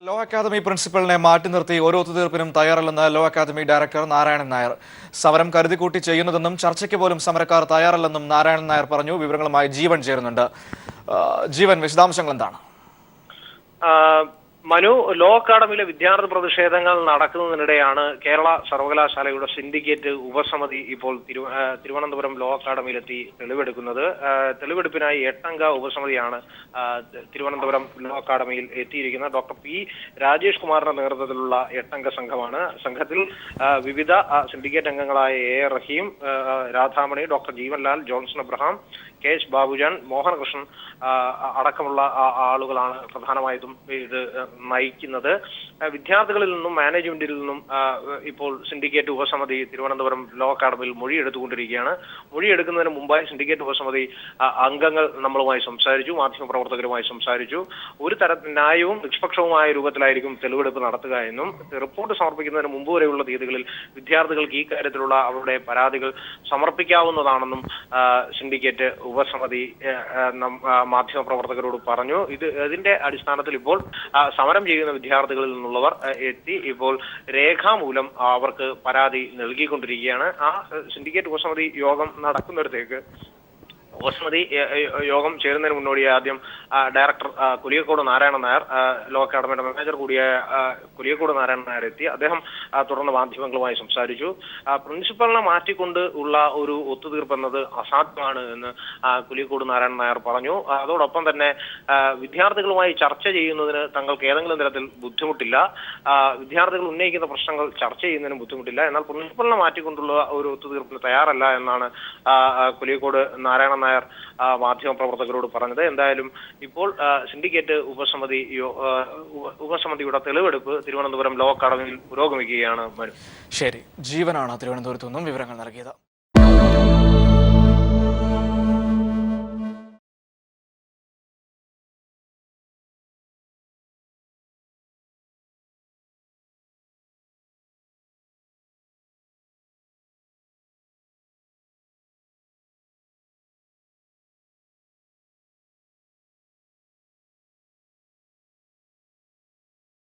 Law academy പ്രിൻസിപ്പലിനെ മാറ്റി നിർത്തി ഒരു ഒത്തുതീർപ്പിനും തയ്യാറല്ലെന്ന് law academy director Narayanan Nair. സമരം കരുതിക്കൂട്ടി ചെയ്യുന്നതെന്നും ചർച്ചയ്ക്ക് പോലും സമരക്കാർ തയ്യാറല്ലെന്നും നാരായണൻ നായർ പറഞ്ഞു. വിവരങ്ങളുമായി ജീവൻ ചേരുന്നുണ്ട്. ജീവൻ, വിശദാംശങ്ങൾ എന്താണ്? മനു, ലോ അക്കാദമിയിലെ വിദ്യാർത്ഥി പ്രതിഷേധങ്ങൾ നടക്കുന്നതിനിടെയാണ് കേരള സർവകലാശാലയുടെ സിൻഡിക്കേറ്റ് ഉപസമിതി ഇപ്പോൾ തിരുവനന്തപുരം ലോ അക്കാദമിയിലെത്തി തെളിവെടുക്കുന്നത്. തെളിവെടുപ്പിനായി 8-അംഗ ഉപസമിതിയാണ് തിരുവനന്തപുരം ലോ അക്കാദമിയിൽ എത്തിയിരിക്കുന്നത്. ഡോക്ടർ പി രാജേഷ് കുമാറിന്റെ നേതൃത്വത്തിലുള്ള 8-അംഗ സംഘമാണ്. സംഘത്തിൽ വിവിധ സിൻഡിക്കേറ്റ് അംഗങ്ങളായ A Rahim, Radhamani, doctor Jeevanlal, Johnson Abraham, K H Babujan, Mohanakrishnan അടക്കമുള്ള ആളുകളാണ് പ്രധാനമായിട്ടും ഇത് നയിക്കുന്നത്. വിദ്യാർത്ഥികളിൽ നിന്നും മാനേജ്മെന്റിൽ നിന്നും ഇപ്പോൾ സിൻഡിക്കേറ്റ് ഉപസമിതി തിരുവനന്തപുരം ലോ അക്കാദമിയിൽ മൊഴിയെടുത്തുകൊണ്ടിരിക്കുകയാണ്. മൊഴിയെടുക്കുന്നതിന് മുമ്പായി സിൻഡിക്കേറ്റ് ഉപസമിതി അംഗങ്ങൾ നമ്മളുമായി സംസാരിച്ചു, മാധ്യമപ്രവർത്തകരുമായി സംസാരിച്ചു. ഒരു തരത്തിൽ ന്യായവും നിഷ്പക്ഷവുമായ രൂപത്തിലായിരിക്കും തെളിവെടുപ്പ് നടത്തുക എന്നും റിപ്പോർട്ട് സമർപ്പിക്കുന്നതിന് മുമ്പ് വരെയുള്ള തീയതികളിൽ വിദ്യാർത്ഥികൾക്ക് ഈ കാര്യത്തിലുള്ള അവരുടെ പരാതികൾ സമർപ്പിക്കാവുന്നതാണെന്നും സിൻഡിക്കേറ്റ് ഉപസമിതി മാധ്യമപ്രവർത്തകരോട് പറഞ്ഞു. ഇതിന്റെ അടിസ്ഥാനത്തിൽ ഇപ്പോൾ സമരം ചെയ്യുന്ന വിദ്യാർത്ഥികളിൽ നിന്നുള്ളവർ എത്തി ഇപ്പോൾ രേഖാമൂലം അവർക്ക് പരാതി നൽകിക്കൊണ്ടിരിക്കുകയാണ്. ആ സിൻഡിക്കേറ്റ് ഉപസമിതി യോഗം നടക്കുന്നിടത്തേക്ക് ഉപസമിതി യോഗം ചേരുന്നതിന് മുന്നോടിയായി ആദ്യം ഡയറക്ടർ കുലിയക്കോട് നാരായണൻ നായർ, ലോ അക്കാദമിയുടെ മാനേജർ കൂടിയായ കുലിയക്കോട് നാരായണൻ നായർ എത്തി. അദ്ദേഹം തുടർന്ന് മാധ്യമങ്ങളുമായി സംസാരിച്ചു. പ്രിൻസിപ്പലിനെ മാറ്റിക്കൊണ്ട് ഉള്ള ഒരു ഒത്തുതീർപ്പ് എന്നത് അസാധ്യമാണ് എന്ന് കുലിയക്കോട് നാരായണൻ നായർ പറഞ്ഞു. അതോടൊപ്പം തന്നെ വിദ്യാർത്ഥികളുമായി ചർച്ച ചെയ്യുന്നതിന് തങ്ങൾക്ക് ഏതെങ്കിലും തരത്തിൽ ബുദ്ധിമുട്ടില്ല, വിദ്യാർത്ഥികൾ ഉന്നയിക്കുന്ന പ്രശ്നങ്ങൾ ചർച്ച ചെയ്യുന്നതിന് ബുദ്ധിമുട്ടില്ല, എന്നാൽ പ്രിൻസിപ്പലിനെ മാറ്റിക്കൊണ്ടുള്ള ഒരു ഒത്തുതീർപ്പിന് തയ്യാറല്ല എന്നാണ് കുലിയക്കോട് നാരായണൻ നായർ മാധ്യമപ്രവർത്തകരോട് പറഞ്ഞത്. എന്തായാലും ഇപ്പോൾ സിൻഡിക്കേറ്റ് ഉപസമിതിയുടെ തെളിവെടുപ്പ് തിരുവനന്തപുരം ലോ അക്കാദമിയിൽ പുരോഗമിക്കുകയാണ്. ശരി, ജീവനാണ് തിരുവനന്തപുരത്തു നിന്നും വിവരങ്ങൾ നൽകിയത്.